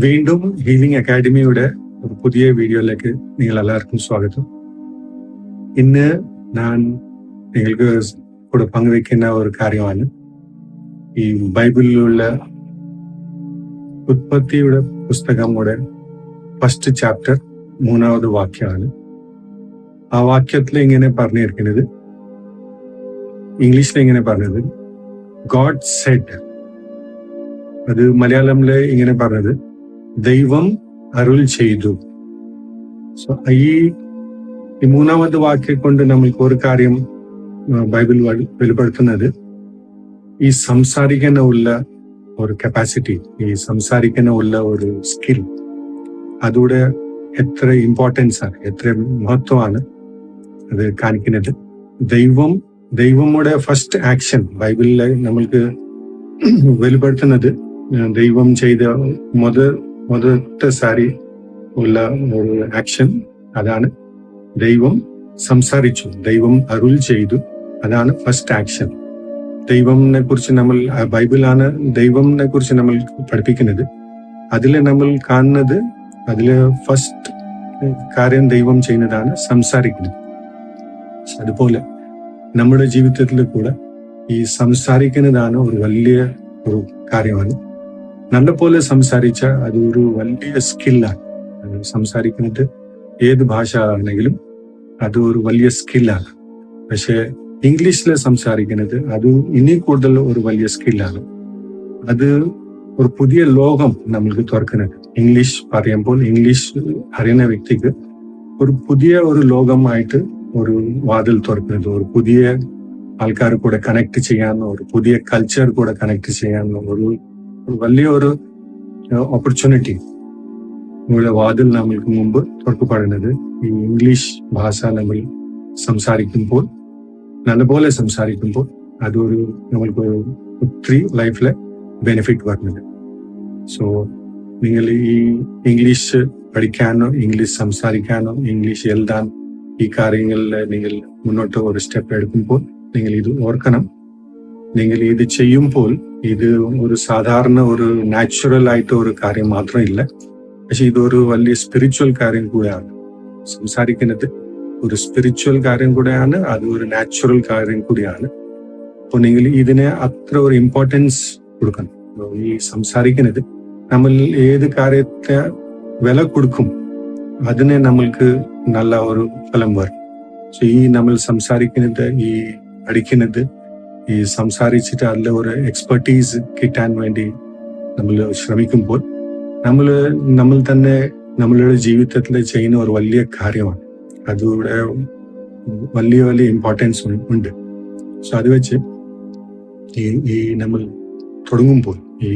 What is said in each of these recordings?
വീണ്ടും ഹീലിംഗ് അക്കാഡമിയുടെ ഒരു പുതിയ വീഡിയോയിലേക്ക് നിങ്ങൾ എല്ലാവർക്കും സ്വാഗതം. ഇന്ന് ഞാൻ നിങ്ങൾക്ക് കൂടെ പങ്കുവെക്കുന്ന ഒരു കാര്യമാണ് ഈ ബൈബിളിലുള്ള ഉത്പത്തിയുടെ പുസ്തകങ്ങളുടെ ഫസ്റ്റ് ചാപ്റ്റർ 3ാമത് വാക്യമാണ്. ആ വാക്യത്തിൽ ഇങ്ങനെ പറഞ്ഞിരിക്കുന്നത്, ഇംഗ്ലീഷിൽ ഇങ്ങനെ പറഞ്ഞത് ഗോഡ് സെഡ്, അത് മലയാളത്തില് ഇങ്ങനെ പറഞ്ഞത് ദൈവം അരുൾ ചെയ്തു. സോ ഈ 3ാമത് വാക്യം കൊണ്ട് നമ്മൾക്ക് ഒരു കാര്യം ബൈബിൾ വെളിപ്പെടുത്തുന്നത്, ഈ സംസാരിക്കാനുള്ള ഒരു കപ്പാസിറ്റി, ഈ സംസാരിക്കാനുള്ള ഒരു സ്കിൽ, അതോടെ എത്ര ഇമ്പോർട്ടൻസ് ആണ്, എത്ര മഹത്വമാണ് അത് കാണിക്കുന്നത്. ദൈവമുടെ ഫസ്റ്റ് ആക്ഷൻ ബൈബിളിലെ നമ്മൾക്ക് വെളിപ്പെടുത്തുന്നത്, ദൈവം ചെയ്ത മുതലത്തെ സാരി ഉള്ള ഒരു ആക്ഷൻ, അതാണ് ദൈവം സംസാരിച്ചു, ദൈവം അരുൾ ചെയ്തു. അതാണ് ഫസ്റ്റ് ആക്ഷൻ. ദൈവത്തിനെ കുറിച്ച് നമ്മൾ ബൈബിളാണ് ദൈവത്തിനെ കുറിച്ച് നമ്മൾ പഠിപ്പിക്കുന്നത്. അതില് നമ്മൾ കാണുന്നത്, അതില് ഫസ്റ്റ് കാര്യം ദൈവം ചെയ്യുന്നതാണ് സംസാരിക്കുന്നത്. അതുപോലെ നമ്മുടെ ജീവിതത്തിൽ കൂടെ ഈ സംസാരിക്കുന്നതാണ് ഒരു വലിയ ഒരു കാര്യമാണ്. നല്ല പോലെ സംസാരിച്ച അത് ഒരു വലിയ സ്കില്ലാണ്. സംസാരിക്കുന്നത് ഏത് ഭാഷ ആണെങ്കിലും അത് ഒരു വലിയ സ്കില്ലാണ്. പക്ഷെ ഇംഗ്ലീഷിൽ സംസാരിക്കുന്നത് അത് ഇനി കൂടുതൽ ഒരു വലിയ സ്കില്ലാണ്. അത് ഒരു പുതിയ ലോകം നമ്മൾക്ക് തുറക്കുന്നത്. ഇംഗ്ലീഷ് പറയുമ്പോൾ ഇംഗ്ലീഷ് അറിയുന്ന വ്യക്തിക്ക് ഒരു പുതിയ ഒരു ലോകമായിട്ട് ഒരു വാതിൽ തുറക്കുന്നത്, ഒരു പുതിയ ആൾക്കാർ കൂടെ കണക്ട് ചെയ്യാൻ, ഒരു പുതിയ കൾച്ചർ കൂടെ കണക്ട് ചെയ്യാൻ ഒരു വലിയൊരു ഓപ്പർച്യൂണിറ്റി നമ്മുടെ വാതിൽ നമ്മൾക്ക് മുമ്പ് തുറക്കപ്പെടുന്നത്. ഈ ഇംഗ്ലീഷ് ഭാഷ നമ്മൾ സംസാരിക്കുമ്പോൾ, നല്ലപോലെ സംസാരിക്കുമ്പോൾ, അതൊരു നമ്മൾക്ക് ഒത്തിരി ലൈഫിലെ ബെനിഫിറ്റ് വരുന്നത്. സോ നിങ്ങൾ ഈ ഇംഗ്ലീഷ് പഠിക്കാനോ, ഇംഗ്ലീഷ് സംസാരിക്കാനോ, ഇംഗ്ലീഷ് എഴുതാൻ, ഈ കാര്യങ്ങളിൽ നിങ്ങൾ മുന്നോട്ട് ഒരു സ്റ്റെപ്പ് എടുക്കുമ്പോൾ നിങ്ങൾ ഇത് ഓർക്കണം. നിങ്ങൾ ഇത് ചെയ്യുമ്പോൾ ഇത് ഒരു സാധാരണ ഒരു നാച്ചുറൽ ആയിട്ട് ഒരു കാര്യം മാത്രമില്ല, പക്ഷെ ഇതൊരു വലിയ സ്പിരിച്വൽ കാര്യം കൂടെയാണ്. സംസാരിക്കുന്നത് ഒരു സ്പിരിച്വൽ കാര്യം കൂടെയാണ്, അത് ഒരു നാച്ചുറൽ കാര്യം കൂടിയാണ്. അപ്പോൾ നിങ്ങൾ ഇതിനെ അത്ര ഒരു ഇമ്പോർട്ടൻസ് കൊടുക്കണം. ഈ സംസാരിക്കുന്നത് നമ്മൾ ഏത് കാര്യത്തെ വില കൊടുക്കും, അതിനെ നമ്മൾക്ക് നല്ല ഒരു ഫലം വരും. സോ ഈ നമ്മൾ സംസാരിക്കുന്നത്, ഈ പഠിക്കുന്നത്, ഈ സംസാരിച്ചിട്ട് അതിൽ ഒരു എക്സ്പെർട്ടീസ് കിട്ടാൻ വേണ്ടി നമ്മൾ ശ്രമിക്കുമ്പോൾ നമ്മൾ തന്നെ നമ്മളുടെ ജീവിതത്തിൽ ചെയ്യുന്ന ഒരു വലിയ കാര്യമാണ്. അതിവിടെ വലിയ വലിയ ഇമ്പോർട്ടൻസ് ഉണ്ട്. സോ അത് വെച്ച് ഈ നമ്മൾ തുടങ്ങുമ്പോൾ, ഈ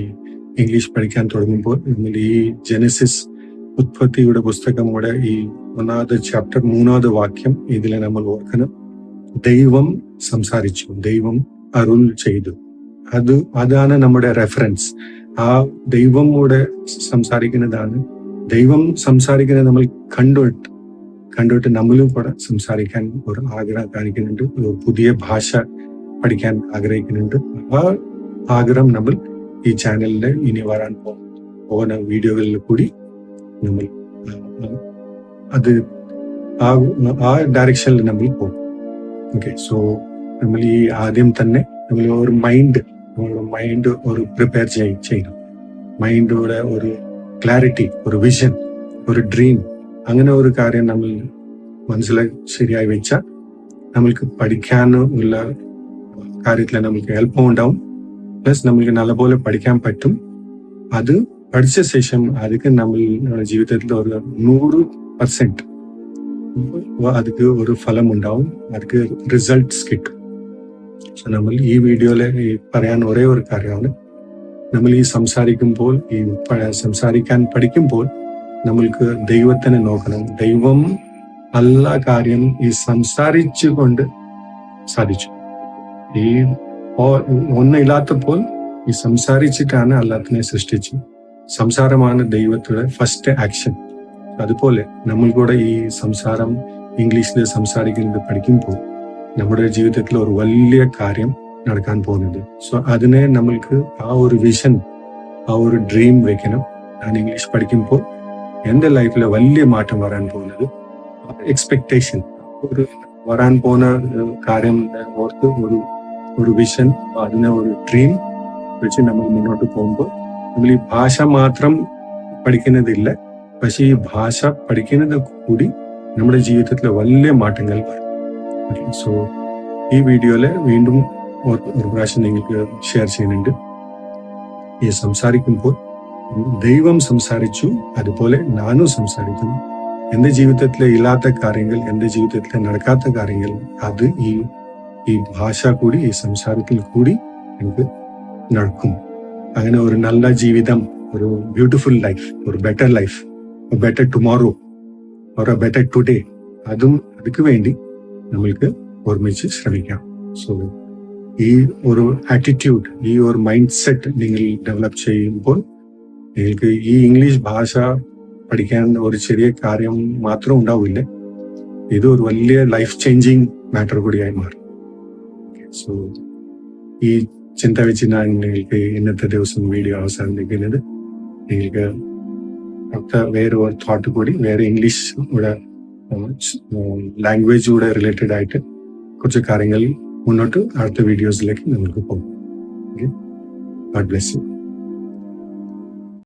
ഇംഗ്ലീഷ് പഠിക്കാൻ തുടങ്ങുമ്പോൾ, നമ്മൾ ഈ ജെനസിസ് ഉത്പത്തിയുടെ പുസ്തകങ്ങളുടെ ഈ 1ാമത് ചാപ്റ്റർ 3ാമത് വാക്യം ഇതിൽ നമ്മൾ ഓർക്കണം. ദൈവം സംസാരിച്ചു, ദൈവം അരുൾ ചെയ്തു. അതാണ് നമ്മുടെ റെഫറൻസ്. ആ ദൈവം കൂടെ സംസാരിക്കുന്നതാണ്. ദൈവം സംസാരിക്കുന്നത് നമ്മൾ കണ്ടിട്ട് നമ്മളും കൂടെ സംസാരിക്കാൻ ഒരു ആഗ്രഹം കാണിക്കുന്നുണ്ട്, ഒരു പുതിയ ഭാഷ പഠിക്കാൻ ആഗ്രഹിക്കുന്നുണ്ട്. ആ ആഗ്രഹം നമ്മൾ ഈ ചാനലിൽ ഇനി വരാൻ പോകുന്ന വീഡിയോകളിൽ കൂടി നമ്മൾ അത് ആ ഡയറക്ഷനിൽ നമ്മൾ പോകും. ഓക്കെ, സോ നമ്മൾ ഈ ആദ്യം തന്നെ നമ്മൾ ഒരു മൈൻഡ് ഒരു പ്രിപ്പയർ ചെയ്യണം. മൈൻഡോടെ ഒരു ക്ലാരിറ്റി, ഒരു വിഷൻ, ഒരു ഡ്രീം, അങ്ങനെ ഒരു കാര്യം നമ്മൾ മനസ്സിൽ ശരിയായി വെച്ചാൽ നമ്മൾക്ക് പഠിക്കാനുള്ള കാര്യത്തിൽ നമുക്ക് എളുപ്പമുണ്ടാവും. പ്ലസ് നമ്മൾക്ക് നല്ലപോലെ പഠിക്കാൻ പറ്റും. അത് പഠിച്ച ശേഷം അതിക്ക് നമ്മളുടെ ജീവിതത്തിൽ ഒരു 100% അതിക്ക് ഒരു ഫലം ഉണ്ടാവും, അതിക്ക് റിസൾട്ട്സ് കിട്ടും. സോ നമ്മൾ ഈ വീഡിയോയില് പറയാൻ ഒരേ ഒരു കാര്യമാണ്, നമ്മൾ ഈ സംസാരിക്കുമ്പോൾ, ഈ സംസാരിക്കാൻ പഠിക്കുമ്പോൾ നമ്മൾക്ക് ദൈവത്തിനെ നോക്കണം. ദൈവം എല്ലാ കാര്യം ഈ സംസാരിച്ചുകൊണ്ട് സാധിച്ചു. ഈ ഒന്നില്ലാത്തപ്പോൾ ഈ സംസാരിച്ചിട്ടാണ് എല്ലാത്തിനെ സൃഷ്ടിച്ചു. സംസാരമാണ് ദൈവത്തിന്റെ ഫസ്റ്റ് ആക്ഷൻ. അതുപോലെ നമ്മൾ കൂടെ ഈ സംസാരം, ഇംഗ്ലീഷിൽ സംസാരിക്കുന്നത് പഠിക്കുമ്പോൾ നമ്മുടെ ജീവിതത്തിൽ ഒരു വലിയ കാര്യം നടക്കാൻ പോകുന്നത്. സോ അതിനെ നമ്മൾക്ക് ആ ഒരു വിഷൻ, ആ ഒരു ഡ്രീം വെക്കണം. ഞാൻ ഇംഗ്ലീഷ് പഠിക്കുമ്പോൾ എൻ്റെ ലൈഫിൽ വലിയ മാറ്റം വരാൻ പോകുന്നത് എക്സ്പെക്ടേഷൻ, ഒരു വരാൻ പോകുന്ന കാര്യം ഓർത്ത് ഒരു വിഷൻ, അതിനെ ഒരു ഡ്രീം വെച്ച് നമ്മൾ മുന്നോട്ട് പോകുമ്പോൾ നമ്മൾ ഈ ഭാഷ മാത്രം പഠിക്കുന്നതില്ല, പക്ഷെ ഈ ഭാഷ പഠിക്കുന്നത് കൂടി നമ്മുടെ ജീവിതത്തിൽ വലിയ മാറ്റങ്ങൾ വരും. സോ ഈ വീഡിയോയില് വീണ്ടും ഒരു പ്രാവശ്യം നിങ്ങൾക്ക് ഷെയർ ചെയ്യുന്നുണ്ട്. ഈ സംസാരിക്കുമ്പോൾ ദൈവം സംസാരിച്ചു, അതുപോലെ ഞാനും സംസാരിക്കുന്നു. എന്റെ ജീവിതത്തിലെ ഇല്ലാത്ത കാര്യങ്ങൾ, എന്റെ ജീവിതത്തിലെ നടക്കാത്ത കാര്യങ്ങൾ, അത് ഈ ഭാഷ കൂടി, ഈ സംസാരത്തിൽ കൂടി എനിക്ക് നടക്കും. അങ്ങനെ ഒരു നല്ല ജീവിതം, ഒരു ബ്യൂട്ടിഫുൾ ലൈഫ്, ഒരു better life, better tomorrow or better today, അതുക്ക് വേണ്ടി നമ്മൾക്ക് ഒരുമിച്ച് ശ്രമിക്കാം. സോ ഈ ഒരു ആറ്റിറ്റ്യൂഡ്, ഈ ഒരു മൈൻഡ് സെറ്റ് നിങ്ങൾ ഡെവലപ്പ് ചെയ്യുമ്പോൾ നിങ്ങൾക്ക് ഈ ഇംഗ്ലീഷ് ഭാഷ പഠിക്കാൻ ഒരു ചെറിയ കാര്യം മാത്രം ഉണ്ടാവില്ല, ഇത് ഒരു വലിയ ലൈഫ് ചേഞ്ചിങ് മാറ്റർ കൂടിയായി മാറും. സോ ഈ ചിന്ത വെച്ച് ഞാൻ നിങ്ങൾക്ക് ഇന്നത്തെ ദിവസം വീഡിയോ അവസാനിപ്പിക്കുന്നത്. നിങ്ങൾക്ക് വേറെ ഒരു തോട്ട് കൂടി, വേറെ ഇംഗ്ലീഷ് കൂടെ ലാംഗ്വേജ് കൂടെ റിലേറ്റഡ് ആയിട്ട് കുറച്ച് കാര്യങ്ങൾ മുന്നോട്ട് അടുത്ത വീഡിയോസിലേക്ക് നമുക്ക് പോകും. God bless you.